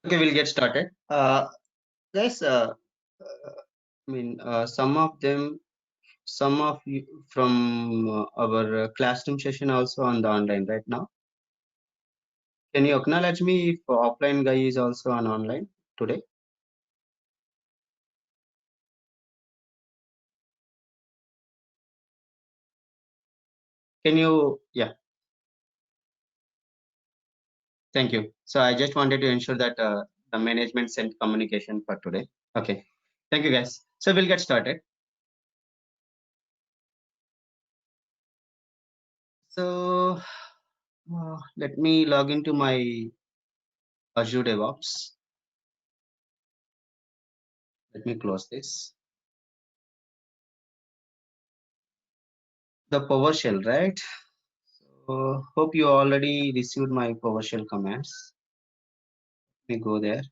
Okay, we'll get started. Guys, some of you from our classroom session also on the online right now. Can you acknowledge me if offline guy is also on online today? Can you? Yeah, thank you. So I just wanted to ensure that the management sent communication for today. Okay, thank you guys. So we'll get started. So let me log into my Azure DevOps. Let me close this. The PowerShell, right? So hope you already received my PowerShell commands. Let me go there.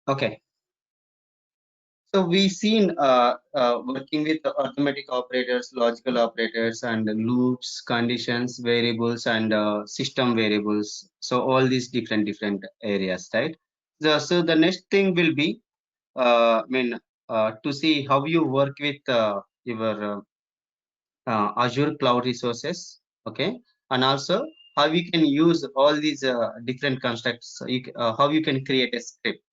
Okay. So we seen working with the arithmetic operators, logical operators, and loops, conditions, variables, and system variables. So all these different areas, right? So the next thing will be, to see how you work with your Azure cloud resources, okay, and also how we can use all these different constructs, so how you can create a script,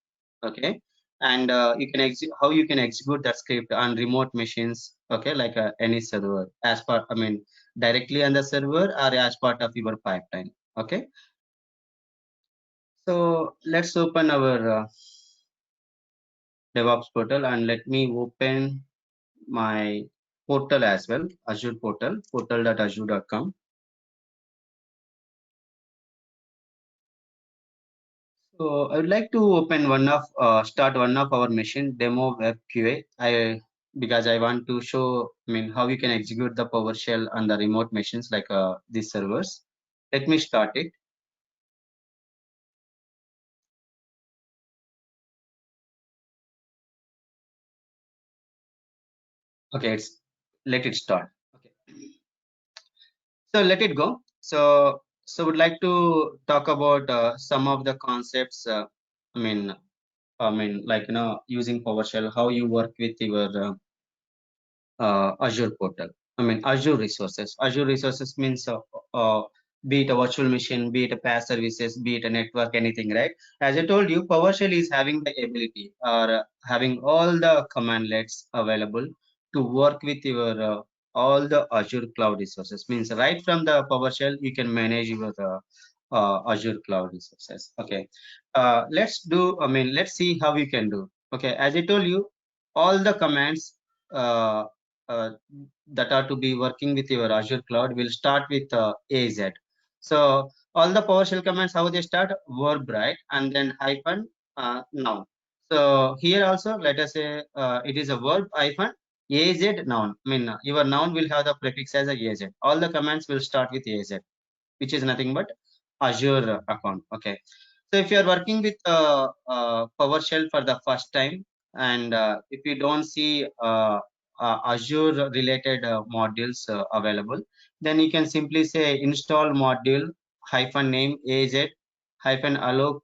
okay, and how you can execute that script on remote machines, okay, like any server, as part, directly on the server or as part of your pipeline, okay. So let's open our DevOps portal and let me open my portal as well, Azure portal, portal.azure.com. So I would like to open start one of our machine demo web QA. Because I want to show, how you can execute the PowerShell on the remote machines like these servers. Let me start it. Okay, let it start. Okay, so let it go. So would like to talk about some of the concepts. I mean, like using PowerShell, how you work with your Azure portal. Azure resources. Azure resources means be it a virtual machine, be it a PaaS services, be it a network, anything, right? As I told you, PowerShell is having the ability or having all the commandlets available to work with your all the Azure cloud resources. Means right from the PowerShell, you can manage your Azure cloud resources. Okay, let's see how you can do. Okay, as I told you, all the commands. Uh, uh, that are to be working with your Azure cloud will start with AZ. So all the PowerShell commands, how they start? Verb, right? And then hyphen noun. So here also, let us say it is a verb hyphen AZ noun. Your noun will have the prefix as a AZ. All the commands will start with AZ, which is nothing but Azure account. Okay. So if you are working with PowerShell for the first time, and if you don't see Azure related modules available, then you can simply say install module hyphen name AZ hyphen allow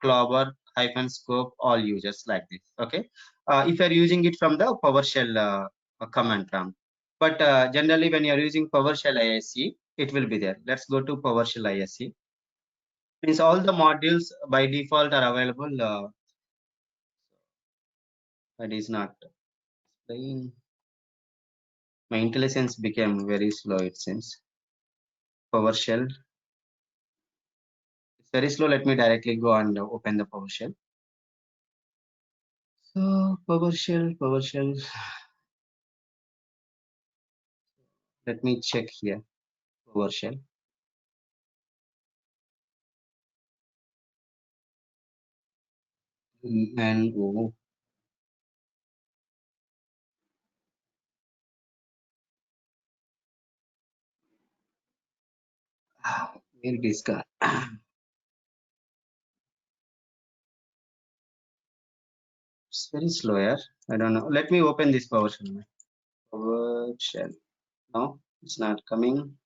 clobber hyphen scope all users, like this. Okay. If you are using it from the PowerShell command prompt, but generally when you are using PowerShell ISC, it will be there. Let's go to PowerShell ISC. Means all the modules by default are available. That is not playing. My intelligence became very slow, it seems. PowerShell. It's very slow. Let me directly go and open the PowerShell. So PowerShell. Let me check here. PowerShell. And oh, where it is gone. It's very slow here. I don't know. Let me open this PowerShell. PowerShell. No, it's not coming.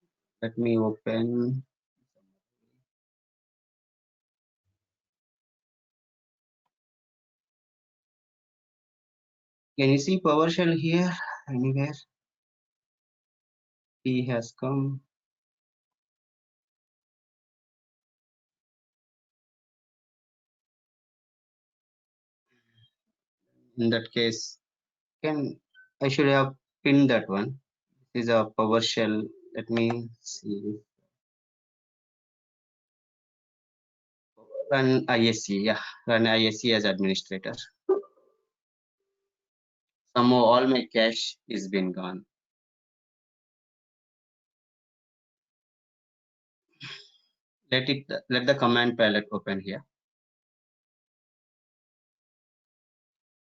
Let me open. Can you see PowerShell here anywhere? He has come. In that case, can I should have pinned that one. This is a PowerShell. Let me see. Run ISC. Yeah, run ISC as administrator. Somehow all my cache is been gone. Let the command palette open here.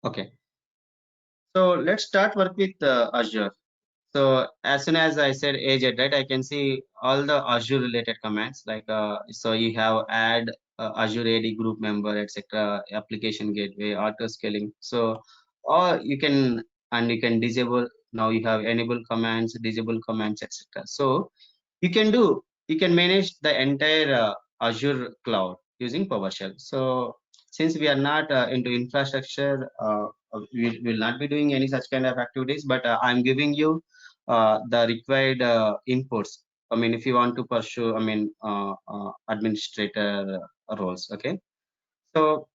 Okay. So let's start work with Azure. So as soon as I said agent, right, I can see all the Azure related commands like so you have add Azure AD group member, etc., application gateway, auto scaling. So or you can and you can disable. Now you have enable commands, disable commands, etc. So you can manage the entire Azure cloud using PowerShell. So since we are not into infrastructure, we will not be doing any such kind of activities, but I'm giving you the required inputs. I mean, if you want to pursue, administrator roles, okay. So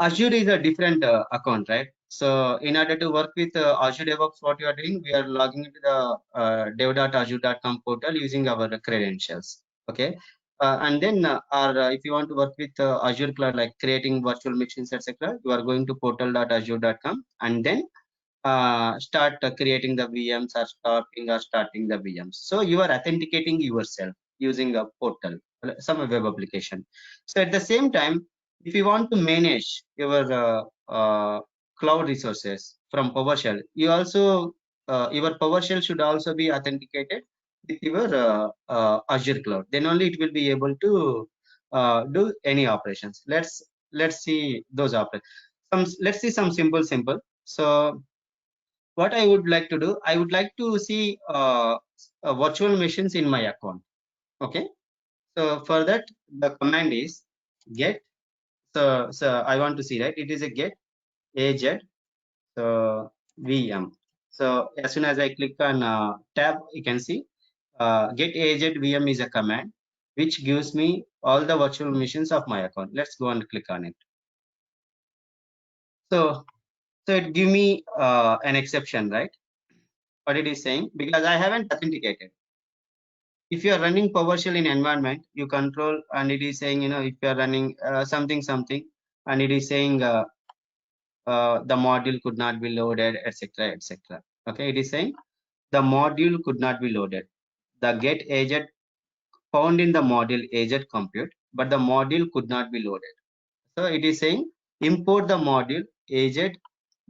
Azure is a different account, right? So in order to work with Azure DevOps, what you are doing, we are logging into the dev.azure.com portal using our credentials. Okay. And then, or if you want to work with Azure Cloud, like creating virtual machines, etc., you are going to portal.azure.com and then start creating the VMs or starting the VMs. So you are authenticating yourself using a portal, some web application. So at the same time, if you want to manage your cloud resources from PowerShell, you also your PowerShell should also be authenticated with your Azure cloud. Then only it will be able to do any operations. Let's see those operations. Let's see some simple. So what I would like to do, I would like to see virtual machines in my account. Okay. So for that, the command is get. So I want to see, right. It is a get AZ VM. So as soon as I click on tab, you can see get AZ VM is a command which gives me all the virtual machines of my account. Let's go and click on it. So it give me an exception, right? What it is saying, because I haven't authenticated. If you are running PowerShell in environment, you control, and it is saying, if you are running something, and it is saying the module could not be loaded, etc. Okay, it is saying the module could not be loaded. The get agent found in the module agent compute, but the module could not be loaded. So it is saying import the module agent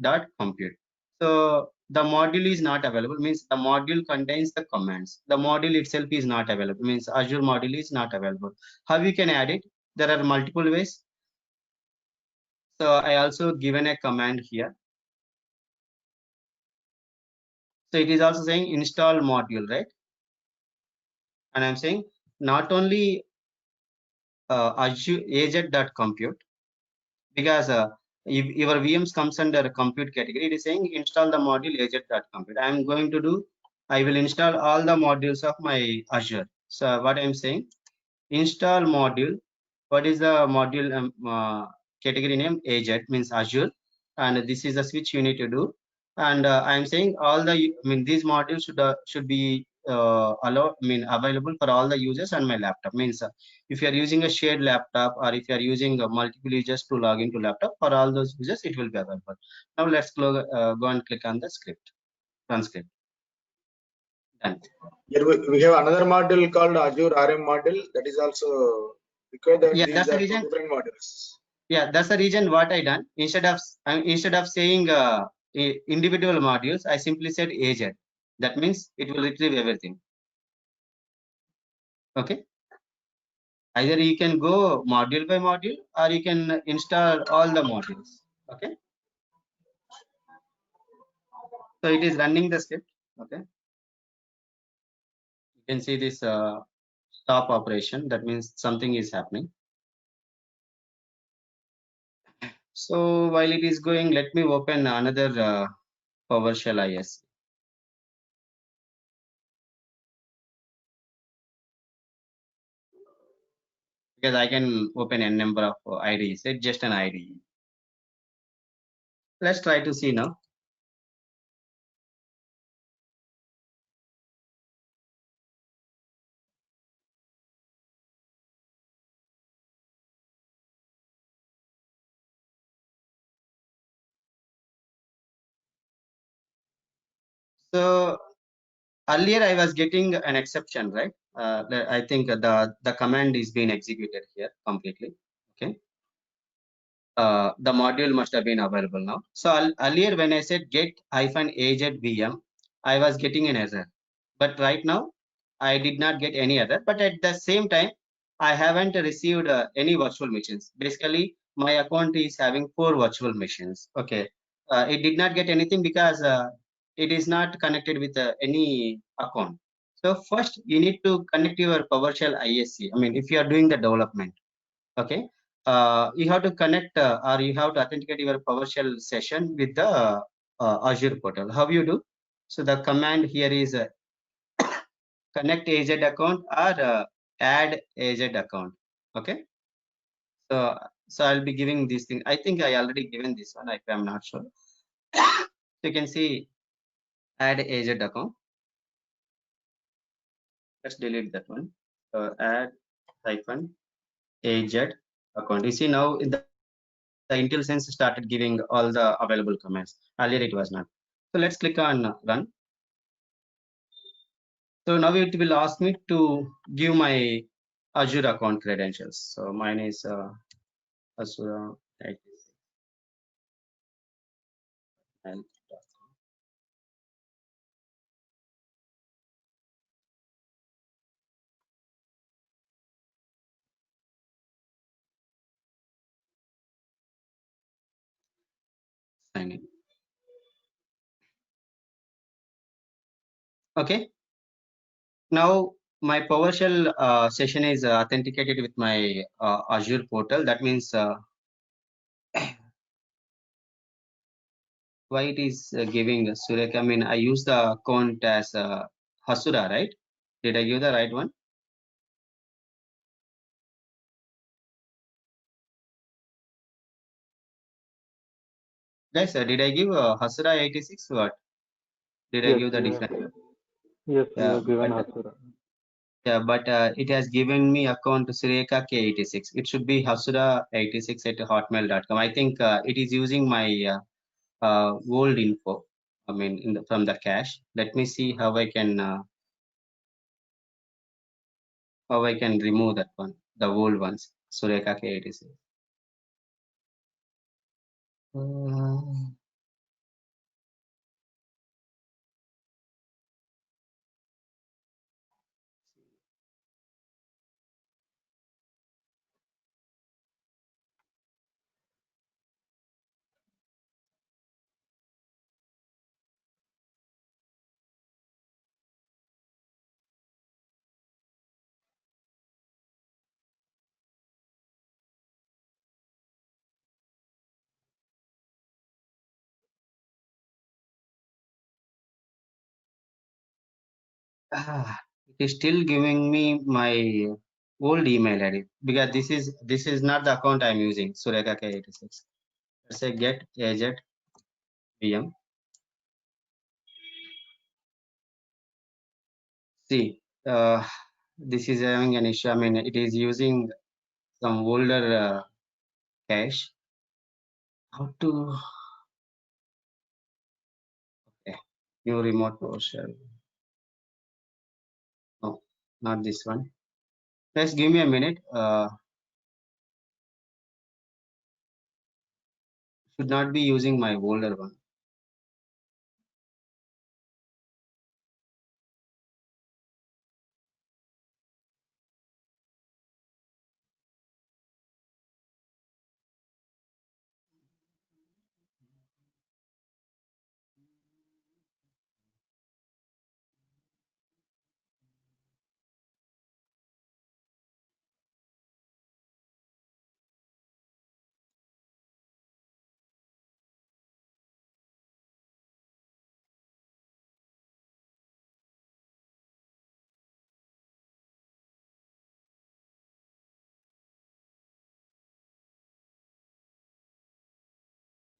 dot compute. So the module is not available, means the module contains the commands. The module itself is not available, means Azure module is not available. How you can add it? There are multiple ways. So I also given a command here. So it is also saying install module, right? And I'm saying not only Azure agent.compute, because if your VMs comes under compute category, it is saying install the module agent.compute. I'm going to do, I will install all the modules of my Azure. So what I'm saying, install module. What is the module category name? Agent means Azure, and this is the switch you need to do. And I'm saying all the, these modules should be available for all the users on my laptop. Means if you are using a shared laptop, or if you are using multiple users to log into laptop, for all those users it will be available. Now let's go and click on the script, run script. Done. Here we have another module called Azure RM module that is also, because that Yeah, these that's are the two reason. different modules. Yeah, that's the reason what I done. Instead of saying individual modules, I simply said agent. That means it will retrieve everything. Okay. Either you can go module by module, or you can install all the modules. Okay. So it is running the script. Okay. You can see this stop operation. That means something is happening. So while it is going, let me open another PowerShell IS. Because I can open n number of IDs. It's just an IDE. Let's try to see now. So earlier I was getting an exception, right? I think the command is being executed here completely. Okay. The module must have been available now. So earlier when I said get hyphen AZVM, I was getting an error. But right now, I did not get any error. But at the same time, I haven't received any virtual machines. Basically, my account is having 4 virtual machines. Okay. It did not get anything because it is not connected with any account. So first, you need to connect your PowerShell ISC. I mean, if you are doing the development, okay, you have to connect or you have to authenticate your PowerShell session with the Azure portal. How you do? So the command here is connect AZ account or add AZ account. Okay. So I'll be giving this thing. I think I already given this one. I'm not sure. You can see add AZ account. Let's delete that one. Add hyphen AZ account. You see now the IntelliSense started giving all the available commands. Earlier it was not. So let's click on run. So now it will ask me to give my Azure account credentials. So mine is Azure and sign in. Okay. Now my PowerShell session is authenticated with my Azure portal. That means why it is giving Sureka. I mean, I use the account as Hasura, right? Did I give the right one? Guys, did I give Hasura 86? What? Did I Yes, give the you have. different? Yes, you Yeah, have given but Hasura. yeah, but it has given me account Sureka K86. It should be Hasura86 at hotmail.com. I think it is using my old info. I mean, from the cache. Let me see how I can remove that one, the old ones, Sureka K86. It is still giving me my old email ID because this is not the account I'm using, Sureka K86. Let's say get agent VM. See, this is having an issue. I mean, it is using some older cache. How to okay, new remote PowerShell? No, not this one. Just give me a minute. Should not be using my older one.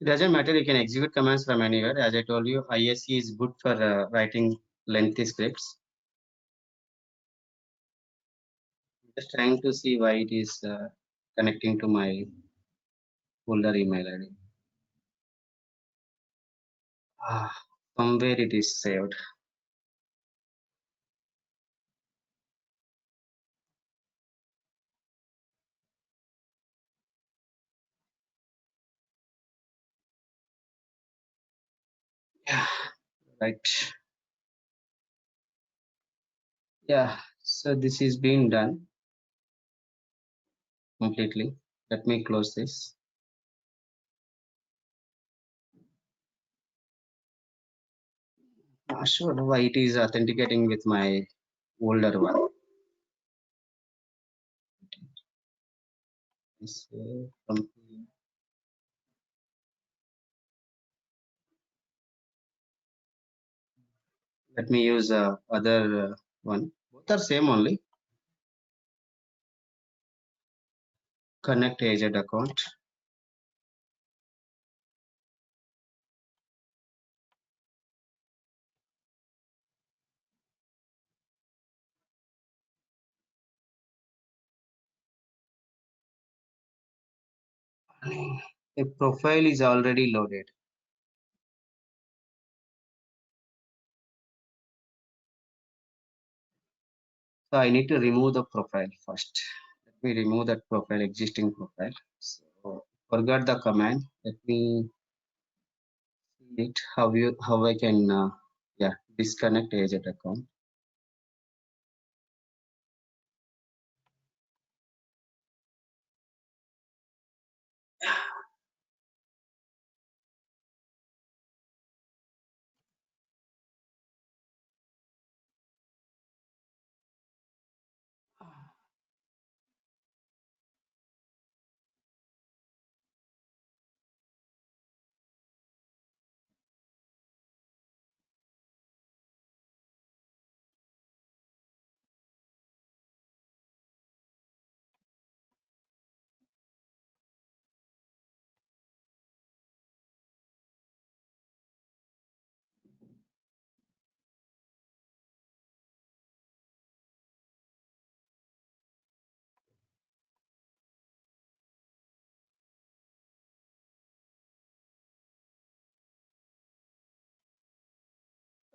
It doesn't matter, you can execute commands from anywhere. As I told you, ISE is good for writing lengthy scripts. Just trying to see why it is connecting to my older email ID. Somewhere it is saved. Yeah, right. Yeah, so this is being done completely. Let me close this. Not sure why it is authenticating with my older one. From let me use other one. Both are same only. Connect agent account. A profile is already loaded. So I need to remove the profile first. Let me remove that profile, existing profile. So forgot the command. Let me see it how I can yeah, disconnect agent account.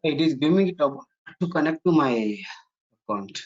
It is giving it up to connect to my account.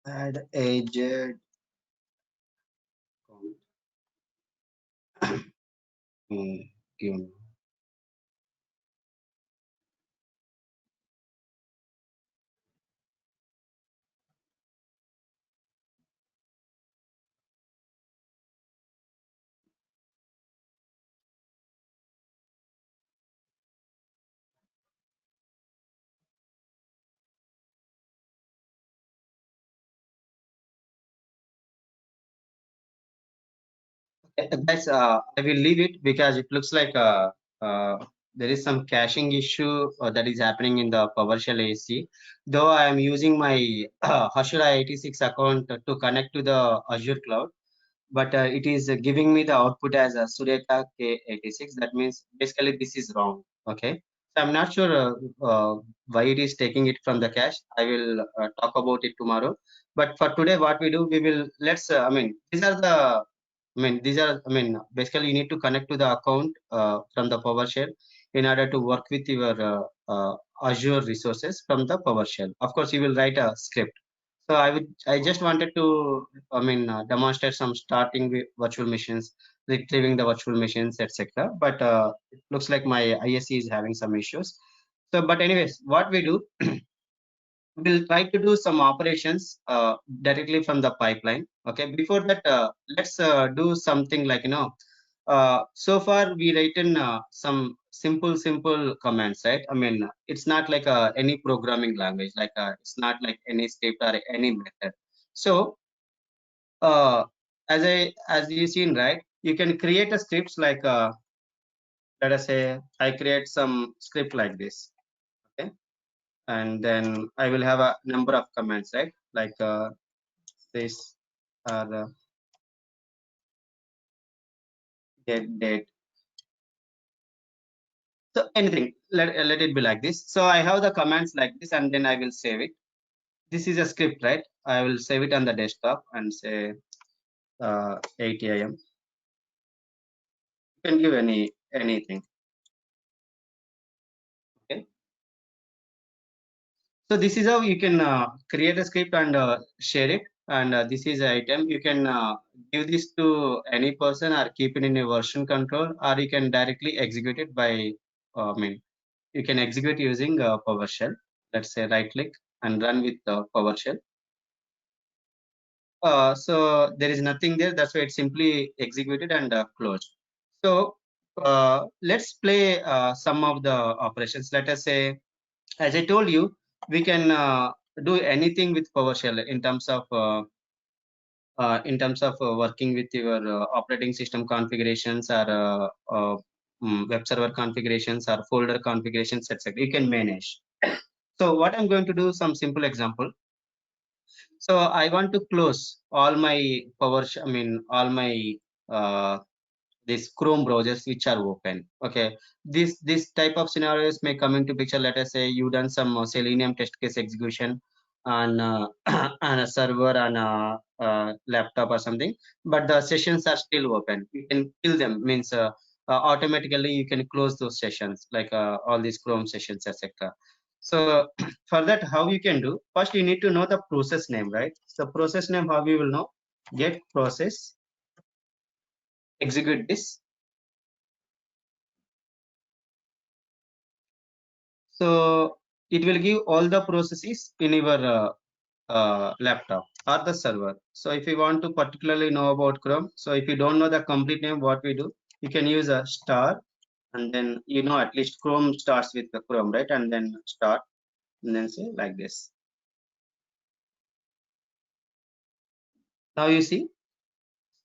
Add agent account. Give Guys, I will leave it because it looks like there is some caching issue that is happening in the PowerShell AC. Though I am using my Azure IIT6 account to connect to the Azure cloud, but it is giving me the output as a Sureka K86. That means basically this is wrong. Okay, so I'm not sure why it is taking it from the cache. I will talk about it tomorrow. But for today, what we do, we will let's. I mean, these are the these are, basically you need to connect to the account from the PowerShell in order to work with your Azure resources from the PowerShell. Of course, you will write a script. So I just wanted to, demonstrate some starting with virtual machines, retrieving the virtual machines, etc. But it looks like my ISC is having some issues. So, but anyways, what we do, we'll try to do some operations directly from the pipeline. Okay, before that, let's do something like, so far we written some simple commands, right? I mean, it's not like any programming language, like it's not like any script or any method. So uh, as you seen, right, you can create a scripts like let us say I create some script like this. Okay, and then I will have a number of commands, right? Like this or get date. So anything, let it be like this. So I have the commands like this, and then I will save it. This is a script, right? I will save it on the desktop and say 8 a.m. You can give anything. Okay. So this is how you can create a script and share it. And this is an item. You can give this to any person or keep it in a version control, or you can directly execute it by, I mean, you can execute using PowerShell. Let's say right click and run with PowerShell. So there is nothing there. That's why it's simply executed and closed. So let's play some of the operations. Let us say, as I told you, we can do anything with PowerShell in terms of working with your operating system configurations or web server configurations or folder configurations, etc. You can manage. So what I'm going to do, some simple example. So I want to close all my all my uh, these Chrome browsers which are open. Okay, this type of scenarios may come into picture. Let us say you done some Selenium test case execution on on a server on a laptop or something, but the sessions are still open. You can kill them. Means automatically you can close those sessions, like all these Chrome sessions, etc. So for that, how you can do? First, you need to know the process name, right? So process name, how you will know? Get process, execute this. So it will give all the processes in your laptop or the server. So if you want to particularly know about Chrome, so if you don't know the complete name, what we do, you can use a star, and then at least Chrome starts with the Chrome, right? And then start, and then say like this. Now you see,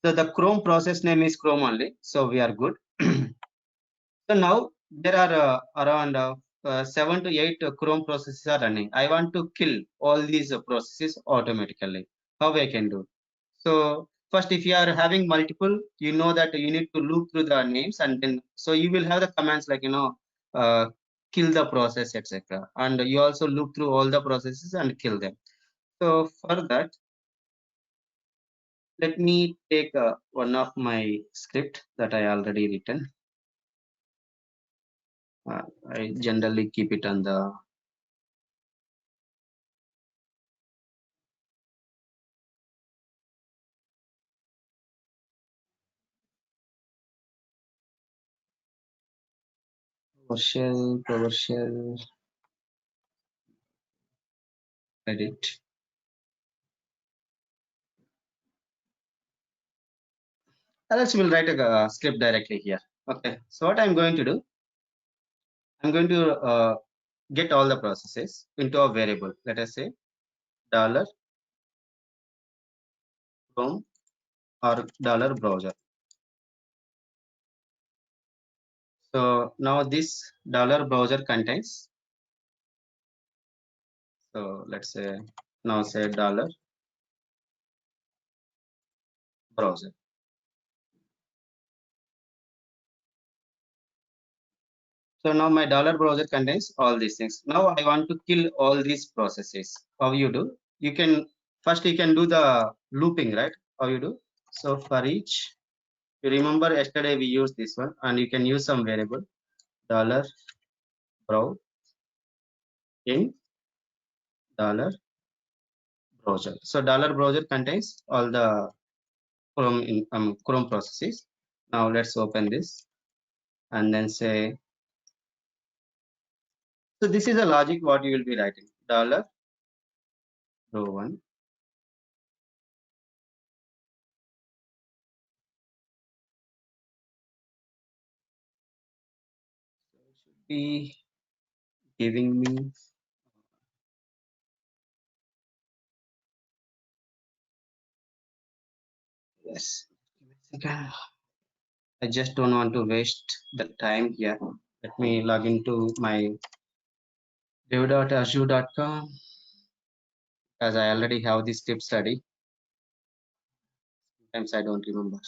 so the Chrome process name is Chrome only, so we are good. So now there are around 7 to 8 Chrome processes are running. I want to kill all these processes automatically. How I can do? So first, if you are having multiple, you know that you need to loop through the names, and then so you will have the commands like uh, kill the process, etc. And you also loop through all the processes and kill them. So for that, let me take one of my script that I already written. I generally keep it on the PowerShell, edit. Else we'll write a script directly here. Okay. So what I'm going to do, I'm going to get all the processes into a variable. Let us say dollar Chrome or dollar browser. So now this dollar browser contains. So let's say now say dollar browser. So now my dollar browser contains all these things. Now I want to kill all these processes. How you do? You can first you can do the looping, right? How you do? So for each, you remember yesterday we used this one, and you can use some variable dollar brow in dollar browser. So dollar browser contains all the Chrome processes. Now let's open this and then say, so this is a logic what you will be writing. Dollar row one. So it should be giving me, yes. Second. I just don't want to waste the time here. Let me log into my dev.azure.com because I already have this script study. Sometimes I don't remember.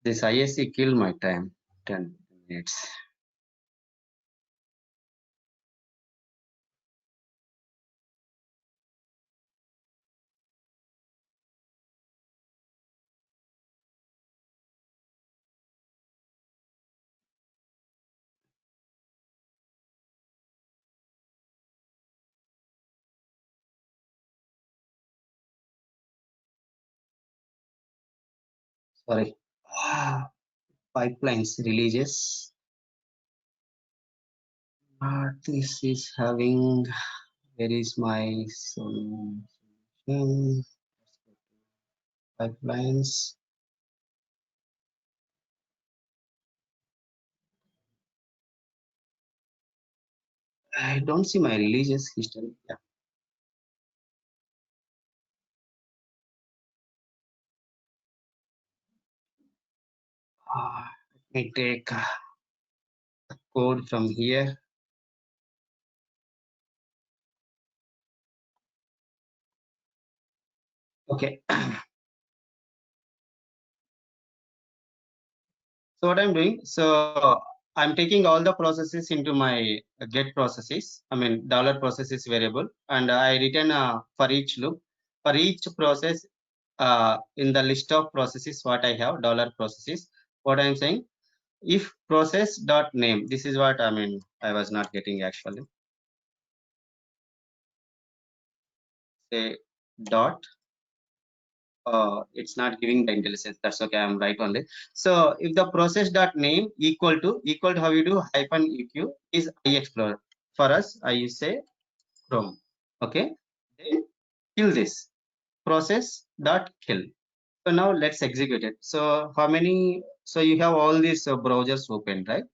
This ISC killed my time. 10 minutes. Sorry. Pipelines releases. This is having, where is my solution? Pipelines. I don't see my releases history. Yeah. Let me take code from here. Okay. So what I'm doing, so I'm taking all the processes into my get processes. I mean dollar processes variable, and I return for each loop, for each process in the list of processes what I have dollar processes. What I'm saying, if process dot name, this is what I mean. I was not getting actually. Say dot. It's not giving the IntelliSense. That's okay. I'm right on it. So if the process dot name equal to how you do hyphen eq is iExplorer. For us, I say Chrome. Okay. Then kill this process dot kill. So now let's execute it. So how many? So you have all these browsers open, right?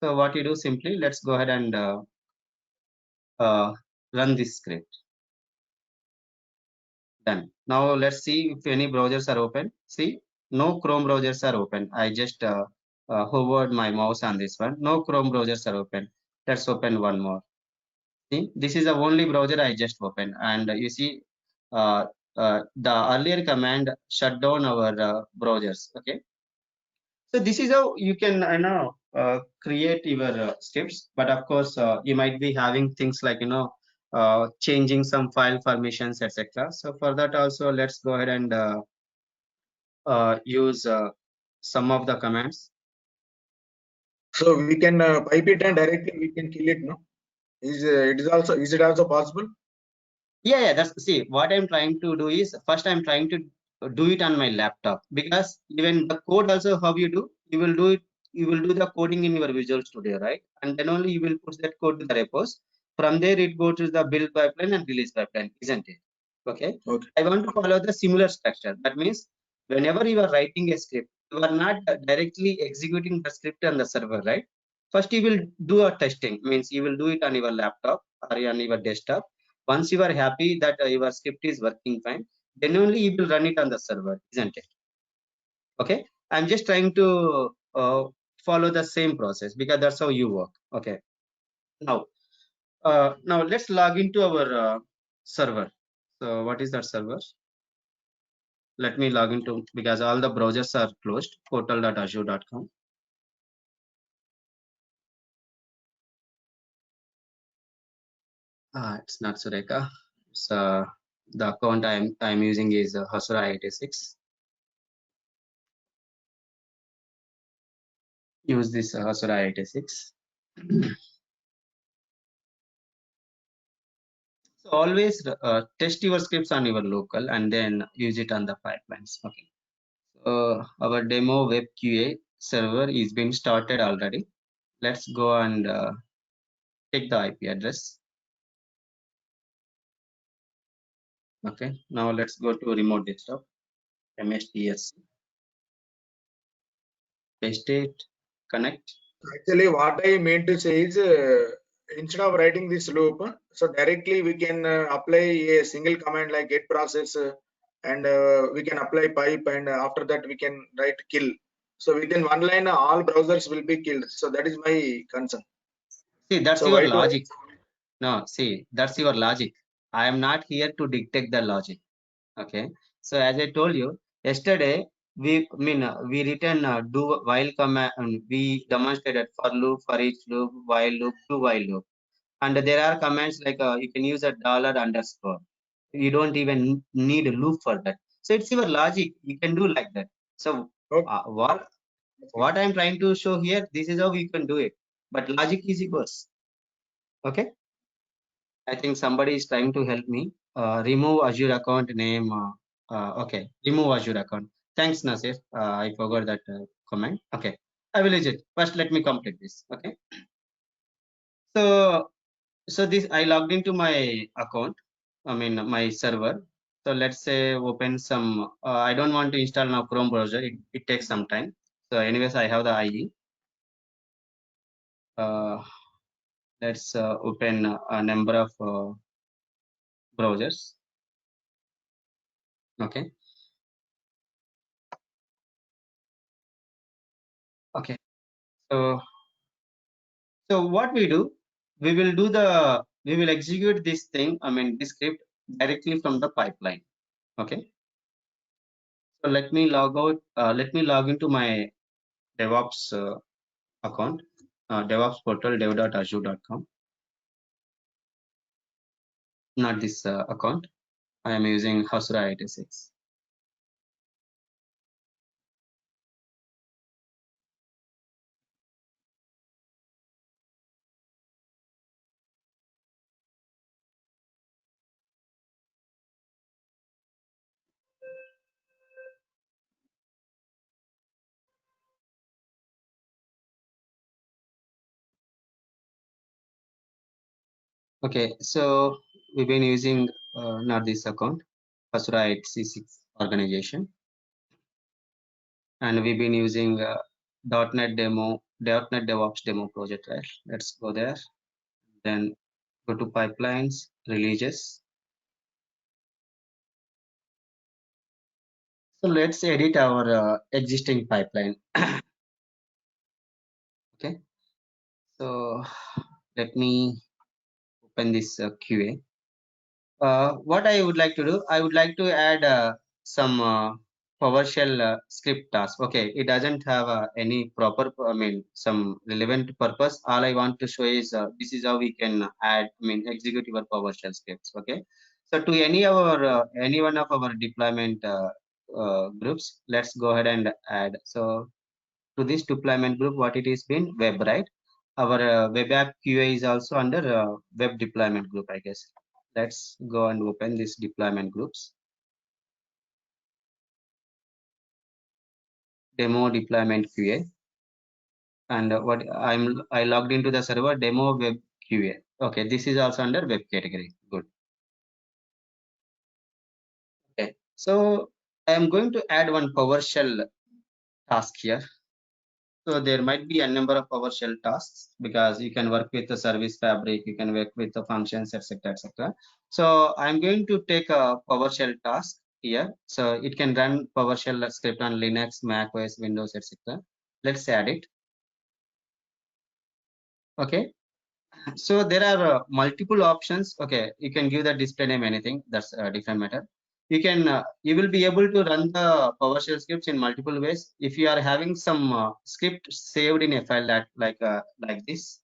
So what you do simply, let's go ahead and uh, run this script. Done. Now let's see if any browsers are open. See, no Chrome browsers are open. I just hovered my mouse on this one. No Chrome browsers are open. Let's open one more. See, this is the only browser I just opened. And you see, the earlier command shut down our browsers. Okay. So this is how you can, create your scripts. But of course, you might be having things like, changing some file permissions, etc. So for that also, let's go ahead and use some of the commands. So we can pipe it and directly we can kill it, no? Is it also possible? Yeah, that's, see, what I'm trying to do is first I'm trying to do it on my laptop, because even the code also, how you do, you will do the coding in your Visual Studio, right? And then only you will put that code to the repos. From there it goes to the build pipeline and release pipeline, isn't it? Okay. Okay. I want to follow the similar structure. That means whenever you are writing a script, you are not directly executing the script on the server, right? First you will do a testing, means you will do it on your laptop or on your desktop. Once you are happy that your script is working fine, then only you will run it on the server, isn't it? Okay. I'm just trying to follow the same process because that's how you work. Okay. Now let's log into our server. So what is that server? Let me log into, because all the browsers are closed. Portal.azure.com. It's not Sureka. It's The account I'm using is Hasura 86. Use this Hasura 86. So always test your scripts on your local and then use it on the pipelines. Okay. So our demo web QA server is being started already. Let's go and take the IP address. Okay. Now let's go to remote desktop. MSDS. Paste it. Connect. Actually, what I meant to say is, instead of writing this loop, so directly we can apply a single command like get process, and we can apply pipe, and after that we can write kill. So within one line, all browsers will be killed. So that is my concern. See, that's So your why to logic. No, see, that's your logic. I am not here to dictate the logic. Okay. So as I told you yesterday, we written do while command. We demonstrated for loop, for each loop, while loop, do while loop, and there are commands like you can use a dollar underscore. You don't even need a loop for that. So it's your logic. You can do like that. So okay. what I'm trying to show here, this is how you can do it. But logic is yours. Okay. I think somebody is trying to help me. Remove Azure account name. Okay, remove Azure account. Thanks, Nasir. I forgot that comment. Okay, I will use it. First, let me complete this. Okay. So, this I logged into my account. I mean my server. So let's say open some. I don't want to install now Chrome browser. It takes some time. So, anyways, I have the IE. Let's open a number of browsers. Okay. Okay. So what we do, we will execute this thing, I mean this script directly from the pipeline. Okay. So let me log out, let me log into my DevOps account, DevOps portal dev.azure.com. Not this account. I am using Hasura 86. Okay, so we've been using not this account, Hasura 86 organization, and we've been using .NET DevOps demo project, right? Let's go there. Then go to pipelines, releases. So let's edit our existing pipeline. Okay. So let me open this QA. What I would like to do, I would like to add some PowerShell script task. Okay, it doesn't have any proper, I mean, some relevant purpose. All I want to show is this is how we can add, I mean, execute your PowerShell scripts. Okay, so to any one of our deployment groups, let's go ahead and add. So to this deployment group, what it is been web, right? Our web app QA is also under web deployment group, I guess. Let's go and open this deployment groups. Demo deployment QA. And I logged into the server demo web QA. Okay, this is also under web category. Good. Okay, so I am going to add one PowerShell task here. So there might be a number of PowerShell tasks because you can work with the service fabric, you can work with the functions, etc., etc. So I'm going to take a PowerShell task here. So it can run PowerShell script on Linux, Mac OS, Windows, etc. Let's add it. Okay. So there are multiple options. Okay, you can give the display name anything. That's a different matter. You can you will be able to run the PowerShell scripts in multiple ways. If you are having some script saved in a file that like this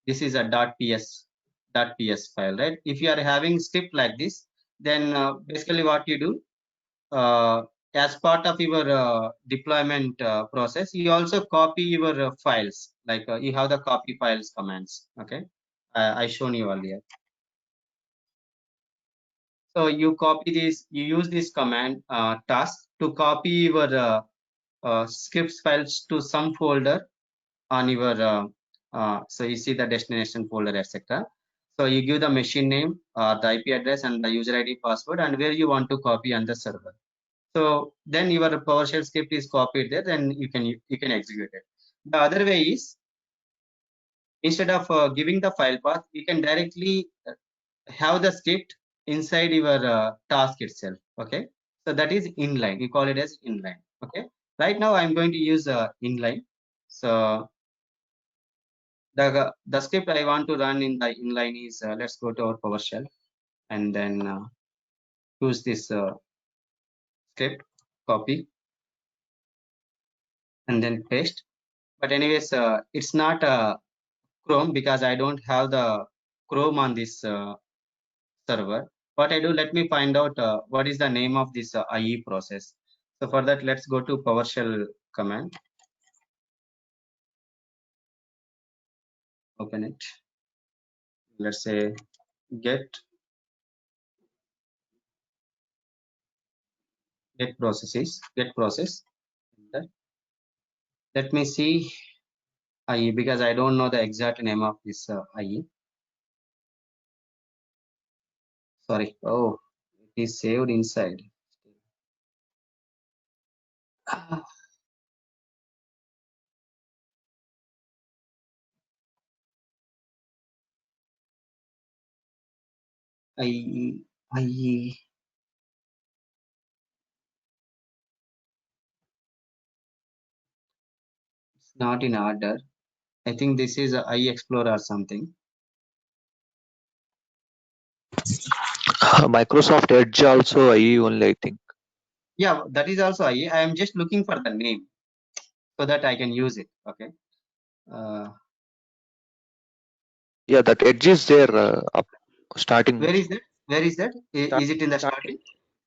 is a .ps. .ps file, right? If you are having script like this, then basically what you do, as part of your deployment process, you also copy your files, like you have the copy files commands. Okay, I shown you earlier. So you copy this, you use this command task to copy your scripts files to some folder on your so you see the destination folder, etc. So you give the machine name, the IP address, and the user ID, password, and where you want to copy on the server. So then your PowerShell script is copied there, then you can execute it. The other way is, instead of giving the file path, you can directly have the script inside your task itself. Okay, so that is inline. You call it as inline. Okay, right now I'm going to use inline. So the script I want to run in the inline is, let's go to our PowerShell and then use this script, copy, and then paste. But anyways, it's not Chrome because I don't have the Chrome on this server. What I do, let me find out what is the name of this IE process. So for that, let's go to PowerShell command. Open it. Let's say get processes, get process. Let me see IE because I don't know the exact name of this IE. Sorry. Oh, it is saved inside. IE. It's not in order. I think this is a IE Explorer or something. Microsoft Edge also IE only, I think. Yeah, that is also IE. I am just looking for the name so that I can use it. Okay. Yeah, that Edge is there up starting. Where is that? Where is that? Is it in the starting?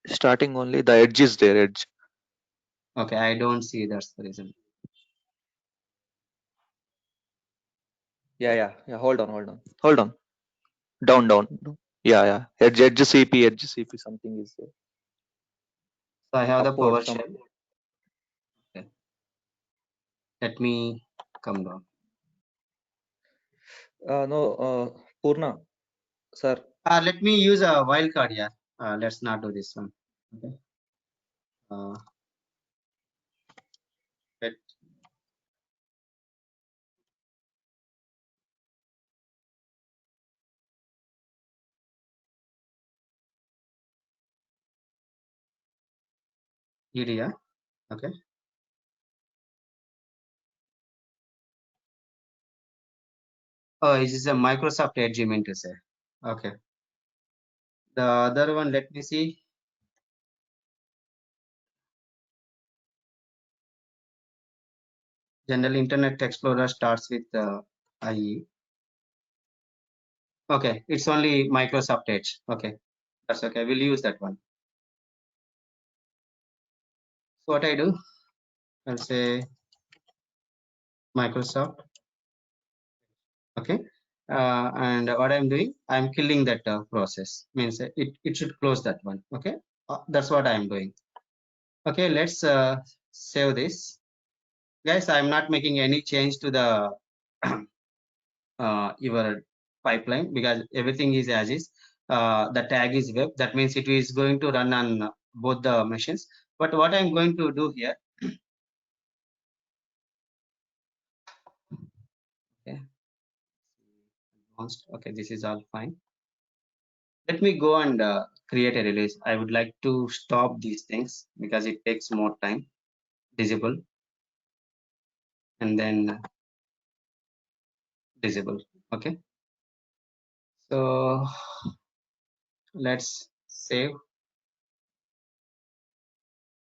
Starting only. The Edge is there. Edge. Okay, I don't see. That's the reason. Yeah. Hold on. Down. Yeah. Edge CP something is there. So I have the Upward, PowerShell. Okay. Let me come down. No, Purna, sir. Let me use a wildcard. Yeah. Let's not do this one. Okay. Let EDA. Okay. Oh, this is a Microsoft Edge, you meant to say. Okay. The other one, let me see. General Internet Explorer starts with IE. Okay, it's only Microsoft Edge. Okay, that's okay. We'll use that one. So what I do, I'll say Microsoft. Okay, and what I'm doing, I'm killing that process. Means it should close that one. Okay, that's what I'm doing. Okay, let's save this, guys. I'm not making any change to the your pipeline because everything is as is. The tag is web. That means it is going to run on both the machines. But what I'm going to do here, okay, okay, this is all fine. Let me go and create a release. I would like to stop these things because it takes more time. Disable and then disable. Okay, so let's save,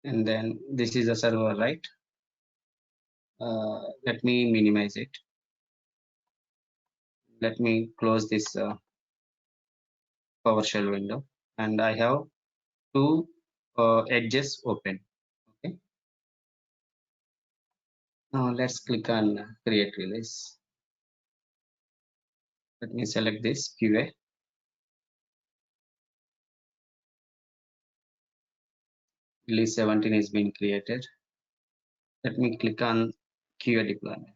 and then this is a server, right? Let me minimize it. Let me close this PowerShell window, and I have two edges open. Okay. Now let's click on create release. Let me select this QA. Release 17 is being created. Let me click on QA deployment.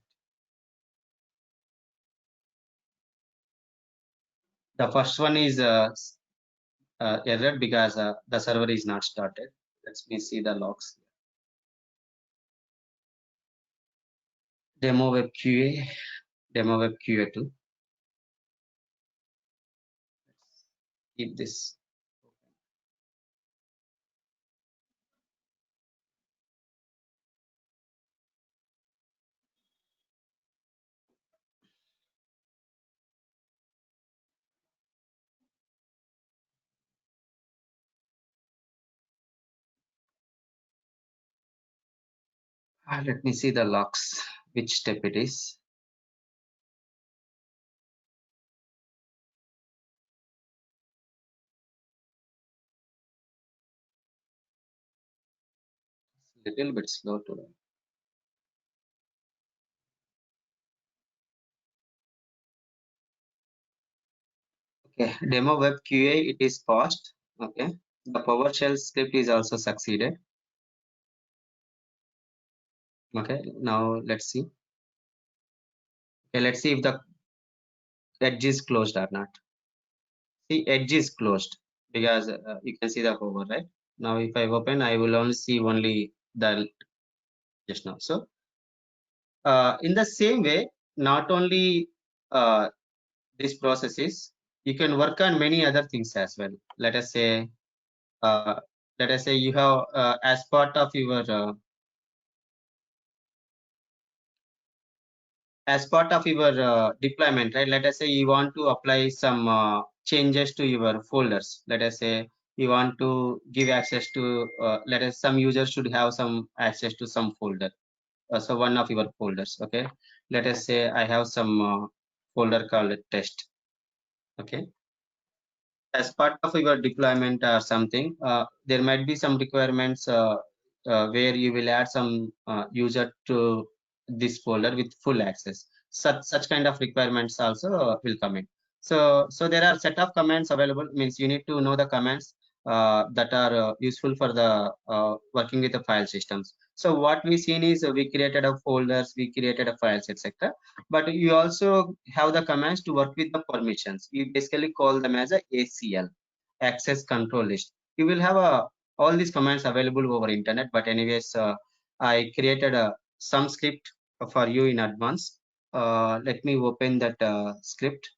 The first one is error because the server is not started. Let me see the logs. Demo web QA, demo web QA2. Keep this. Let me see the logs, which step it is. Little bit slow to run. Okay, demo web QA, it is paused. Okay, the PowerShell script is also succeeded. Okay, now let's see. Okay, let's see if the edge is closed or not. See, edge is closed because you can see the hover, right? Now, if I open, I will only see only the just now. So, in the same way, not only these processes, you can work on many other things as well. Let us say you have as part of your deployment, right? Let us say you want to apply some changes to your folders. Let us say you want to give access to let us some users should have some access to some folder. So one of your folders. Okay, let us say I have some folder called test. Okay, as part of your deployment or something, there might be some requirements where you will add some user to this folder with full access. Such kind of requirements also will come in. So there are set of commands available. Means you need to know the commands that are useful for the working with the file systems. So what we seen is we created a folders, we created a files, etc. But you also have the commands to work with the permissions. You basically call them as a ACL, access control list. You will have all these commands available over internet. But anyways, I created some script for you in advance. Let me open that script.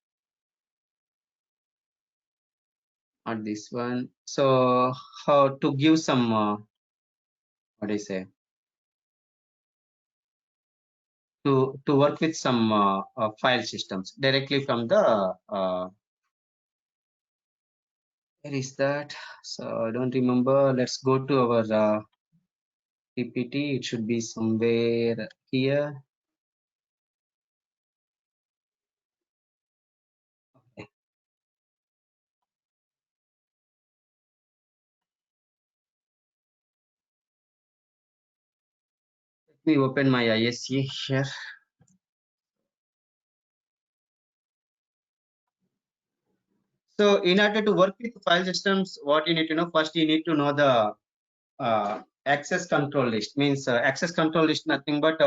Not this one. So how to give some what do I say? To work with some file systems directly from the where is that? So I don't remember. Let's go to our PPT. It should be somewhere here. Okay. Let me open my ISE here. So in order to work with file systems, what you need to know, first you need to know the access control list. Means access control list nothing but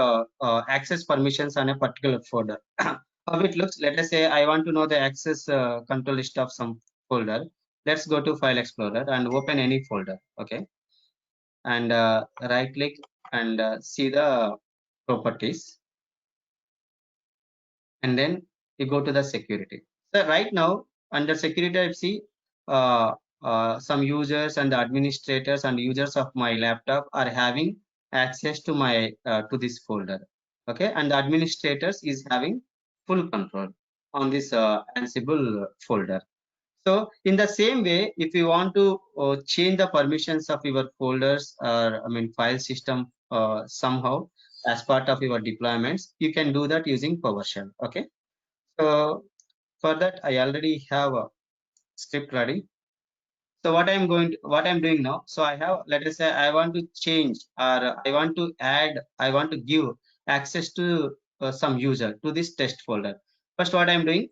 access permissions on a particular folder. How it looks, let us say I want to know the access control list of some folder. Let's go to File Explorer and open any folder. Okay, and right click and see the properties, and then you go to the security. So right now under security, I see some users and the administrators and users of my laptop are having access to my to this folder. Okay, and the administrators is having full control on this Ansible folder. So in the same way, if you want to change the permissions of your folders or file system somehow as part of your deployments, you can do that using PowerShell. Okay. So for that, I already have script ready. So what I'm doing now, so I have, let us say I want to change, or I want to give access to some user to this test folder. First what I'm doing,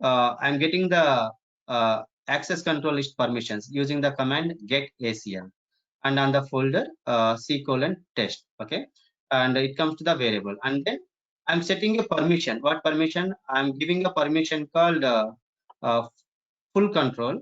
I'm getting the access control list permissions using the command get ACL, and on the folder c:\test. Okay, and it comes to the variable, and then I'm setting a permission. What permission? I'm giving a permission called uh, full control.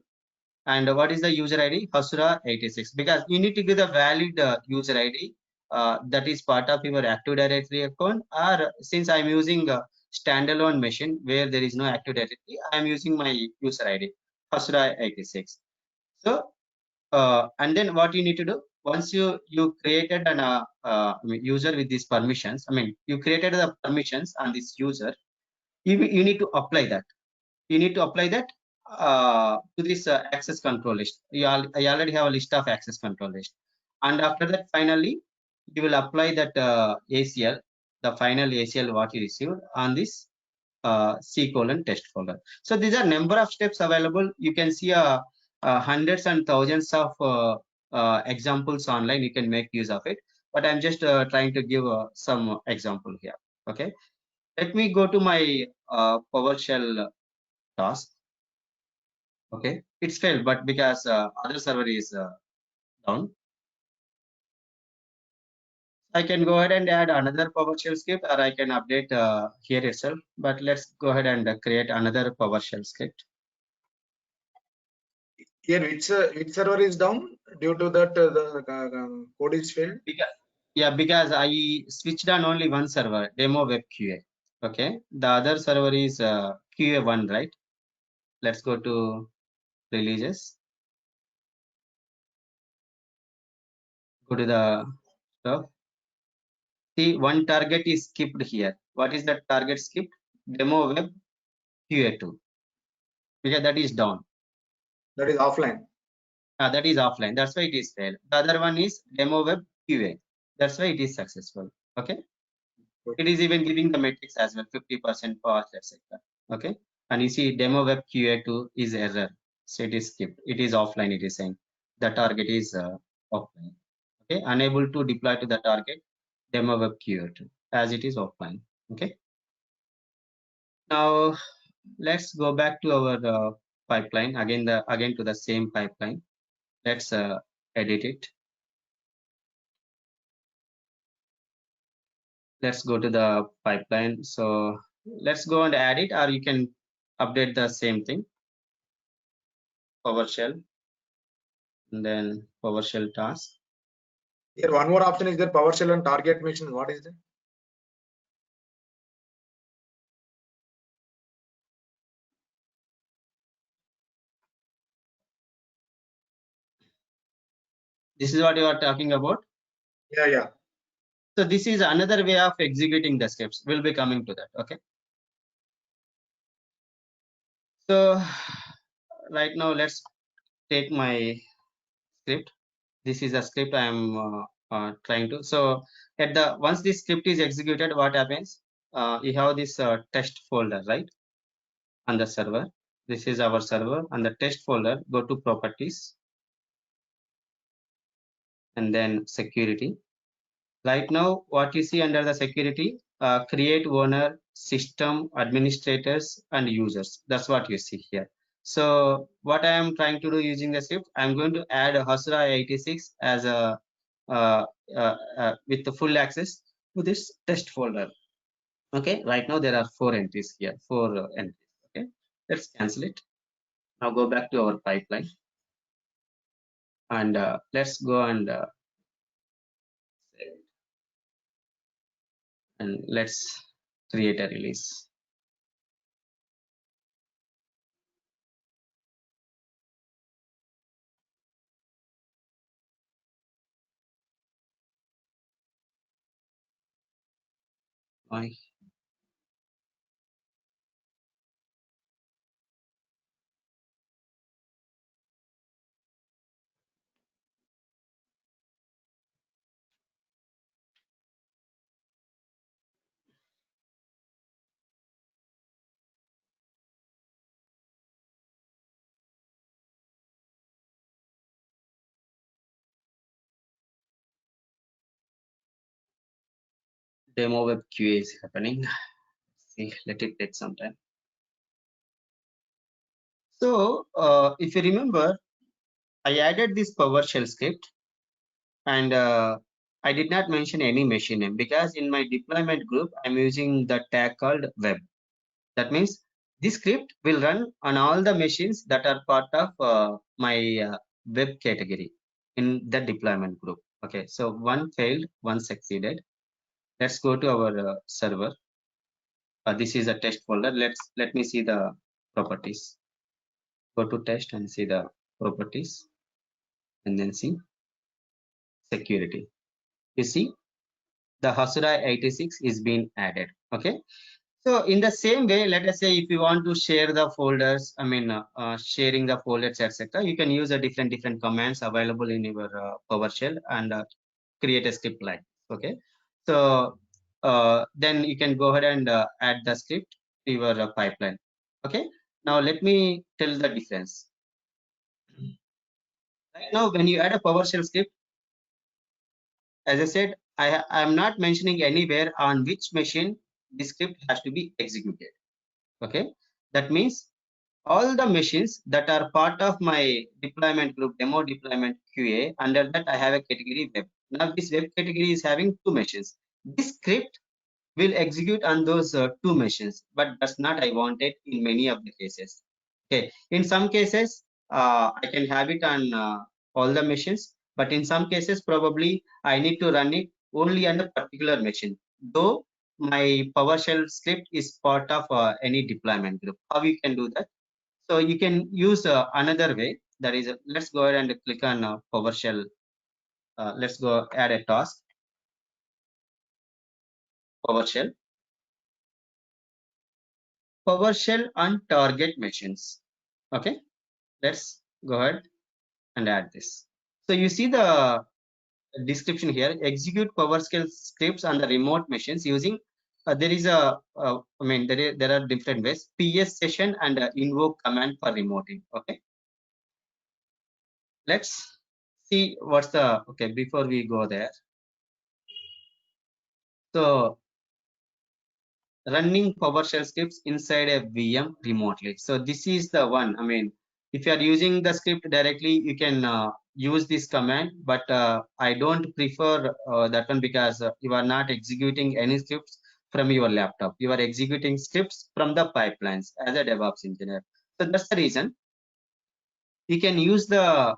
And what is the user ID? Hasura86. Because you need to give the valid user ID that is part of your Active Directory account. Or since I'm using a standalone machine where there is no Active Directory, I'm using my user ID, Hasura86. So, and then what you need to do, once you created an user with these permissions, I mean, you created the permissions on this user, you need to apply that. You need to apply that to this access control list. I already have a list of access control list. And after that, finally, you will apply that ACL, the final ACL what you received on this c:\test folder. So these are number of steps available. You can see hundreds and thousands of examples online. You can make use of it. But I'm just trying to give some example here. Okay. Let me go to my PowerShell task. Okay, it's failed, but because other server is down, I can go ahead and add another PowerShell script, or I can update here itself. But let's go ahead and create another PowerShell script. Here, which server is down due to that the code is failed? Because I switched on only one server, demo web QA. Okay, the other server is QA1, right? Let's go to releases. Go to the stuff. See, one target is skipped here. What is that target skipped? Demo web QA2, because that is down. That is offline. That is offline. That's why it is failed. The other one is demo web QA. That's why it is successful. Okay. It is even giving the metrics as well, 50% pass, etc. Okay. And you see demo web QA2 is error. So it is skipped. It is offline. It is saying the target is offline. Okay. Unable to deploy to the target demo web QA2 as it is offline. Okay. Now let's go back to our pipeline again to the same pipeline. Let's edit it. Let's go to the pipeline. So let's go and add it, or you can update the same thing. PowerShell, and then PowerShell task. Here, one more option is there, PowerShell and target machine. What is that? This is what you are talking about. Yeah. So this is another way of executing the scripts. We'll be coming to that. Okay. So right now, let's take my script. This is a script I am trying to. So at the once this script is executed, what happens? You have this test folder, right, on the server. This is our server, and the test folder. Go to properties, and then security. Right now, what you see under the security, create owner, system, administrators, and users. That's what you see here. So what I am trying to do using the script, I'm going to add a Hasura 86 as a with the full access to this test folder. Okay, right now there are 4 entries here, 4 entries. Okay, let's cancel it. Now go back to our pipeline, and let's go and let's create a release. Why? demo web QA is happening. See, let it take some time. So if you remember, I added this PowerShell script, and I did not mention any machine name because in my deployment group, I'm using the tag called web. That means this script will run on all the machines that are part of my web category in the deployment group. Okay, so one failed, one succeeded. Let's go to our server. This is a test folder. Let me see the properties. Go to test and see the properties, and then see security. You see the Hasura 86 is being added. Okay, so in the same way, let us say if you want to share the folders, sharing the folders, etc., you can use a different commands available in your PowerShell and create a script like. Okay, so then you can go ahead and add the script to your pipeline. Okay, now let me tell the difference. Right now, when you add a PowerShell script, as I said, I am not mentioning anywhere on which machine this script has to be executed. Okay, that means all the machines that are part of my deployment group, demo deployment QA, under that I have a category web. Now this web category is having two machines. This script will execute on those two machines, but that's not I want it in many of the cases. Okay, in some cases I can have it on all the machines, but in some cases probably I need to run it only on a particular machine, though my PowerShell script is part of any deployment group. How you can do that? So you can use another way, that is, let's go ahead and click on PowerShell. Let's go add a task, PowerShell on target machines. Okay, let's go ahead and add this. So you see the description here: execute PowerShell scripts on the remote machines using there is a there are different ways: PS session and invoke command for remoting. Okay, let's see what's the, okay, before we go there. So running PowerShell scripts inside a VM remotely. So this is the one. If you are using the script directly, you can use this command, but I don't prefer that one because you are not executing any scripts from your laptop. You are executing scripts from the pipelines as a DevOps engineer. So that's the reason you can use the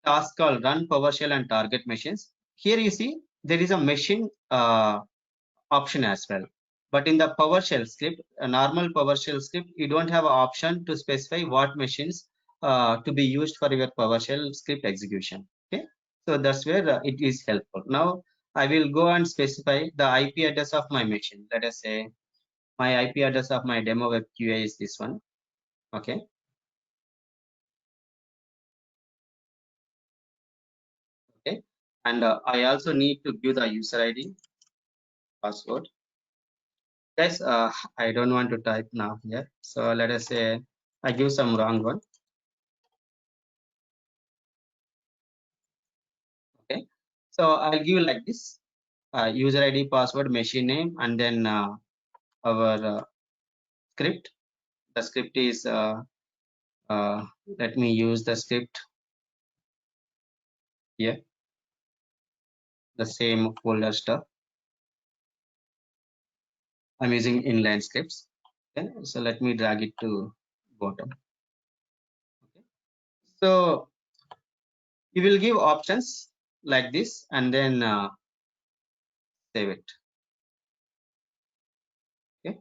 task called run PowerShell and target machines. Here you see there is a machine option as well. But in the PowerShell script, a normal PowerShell script, you don't have an option to specify what machines to be used for your PowerShell script execution. Okay, so that's where it is helpful. Now I will go and specify the IP address of my machine. Let us say my IP address of my demo web QA is this one. Okay. Okay, and I also need to give the user ID, password. Guys, I don't want to type now here. So let us say I give some wrong one. Okay, so I'll give like this: user ID, password, machine name, and then our script. The script is let me use the script here, the same folder stuff. I'm using inline scripts. Okay, so let me drag it to bottom. Okay, so you will give options like this and then save it. Okay,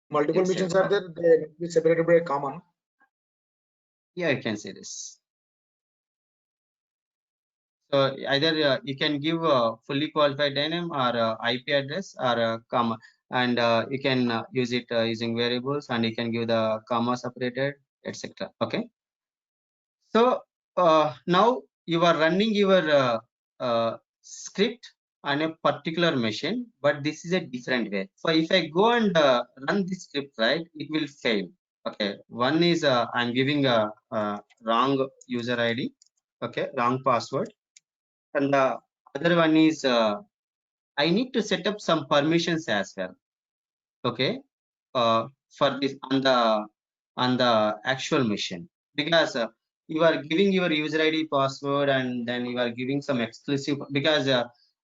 Multiple yes, missions are there, they will be separated by a common. yeah, you can see this. So either you can give a fully qualified name or IP address or a comma, and you can use it using variables, and you can give the comma separated, etc. Okay. So now you are running your script on a particular machine, but this is a different way. So if I go and run this script, right, it will fail. Okay. One is I'm giving a wrong user ID. Okay, wrong password. And other one is I need to set up some permissions as well. Okay, for this on the actual machine, because you are giving your user ID password and then you are giving some exclusive, because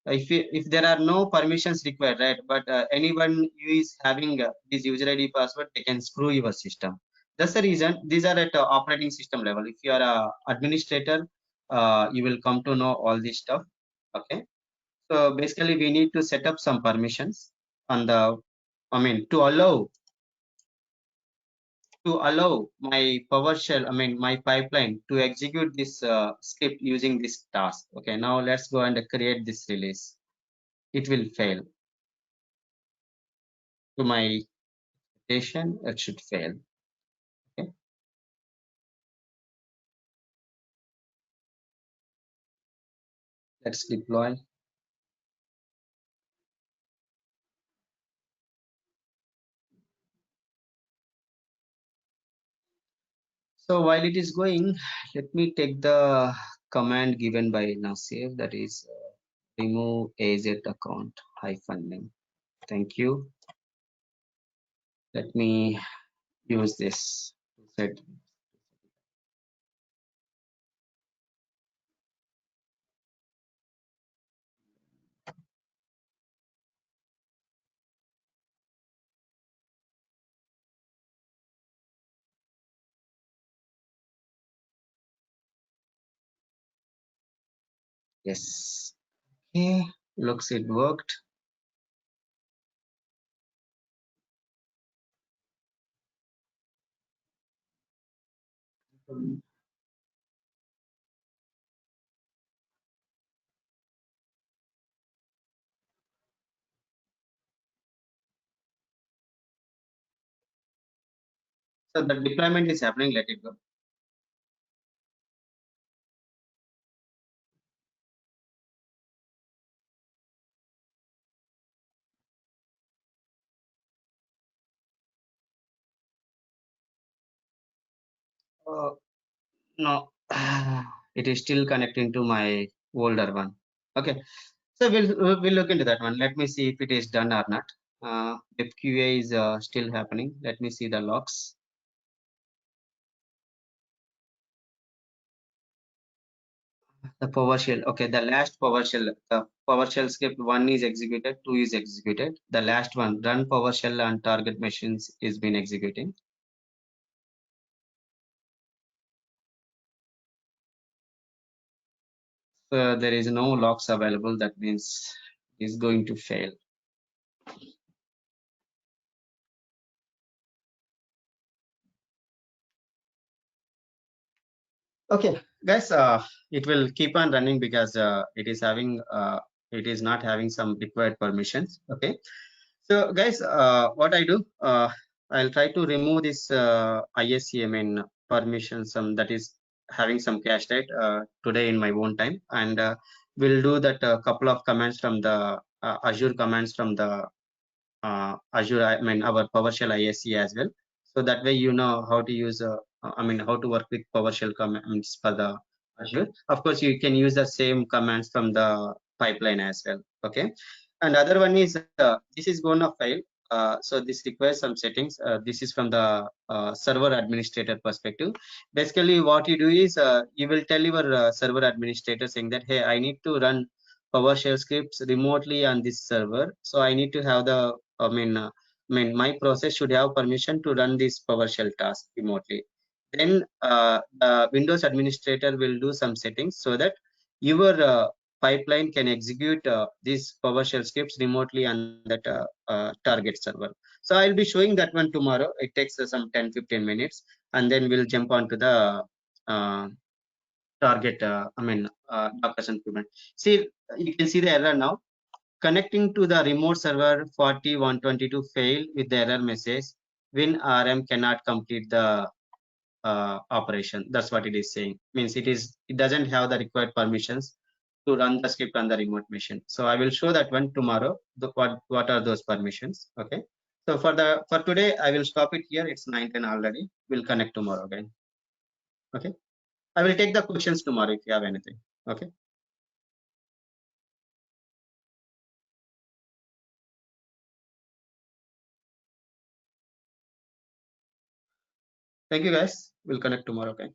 if there are no permissions required, right, but anyone who is having this user ID password, they can screw your system. That's the reason these are at operating system level. If you are a administrator, you will come to know all this stuff. Okay, so basically we need to set up some permissions on the, I mean, to allow my PowerShell, I mean my pipeline to execute this script using this task. Okay, now let's go and create this release. It will fail. To my expectation, it should fail. Okay, let's deploy. So while it is going, let me take the command given by Nasir, that is remove AZ account -name. Thank you. Let me use this to set. Yes. Okay, looks it worked. So the deployment is happening, let it go. No, it is still connecting to my older one. Okay, so we'll look into that one. Let me see if it is done or not. If QA is still happening, let me see the logs. The PowerShell. Okay, the last PowerShell. The PowerShell script 1 is executed, 2 is executed. The last one, run PowerShell on target machines, is been executing. So there is no logs available. That means it's going to fail. Okay, guys, it will keep on running because it is not having some required permissions. Okay, so guys, what I do, I'll try to remove this ISC, I mean permission, some that is having some cache, right, today in my own time, and we'll do that couple of commands from the Azure commands from the Azure, I mean our PowerShell ISC as well. So that way you know how to use, I mean how to work with PowerShell commands for the Azure. Of course, you can use the same commands from the pipeline as well. Okay, and other one is this is gonna fail. So this requires some settings. This is from the server administrator perspective. Basically, what you do is you will tell your server administrator saying that, hey, I need to run PowerShell scripts remotely on this server. So I need to have the, my process should have permission to run this PowerShell task remotely. Then the Windows administrator will do some settings so that your pipeline can execute these PowerShell scripts remotely on that target server. So I'll be showing that one tomorrow. It takes some 10-15 minutes, and then we'll jump onto the uh, target, Docker implement. See, you can see the error now. Connecting to the remote server 4122 failed with the error message. WinRM cannot complete the operation. That's what it is saying. Means it doesn't have the required permissions to run the script on the remote machine. So I will show that one tomorrow. What are those permissions? Okay. So for today, I will stop it here. It's 9:10 already. We'll connect tomorrow again. Okay. I will take the questions tomorrow if you have anything. Okay. Thank you guys. We'll connect tomorrow. Okay.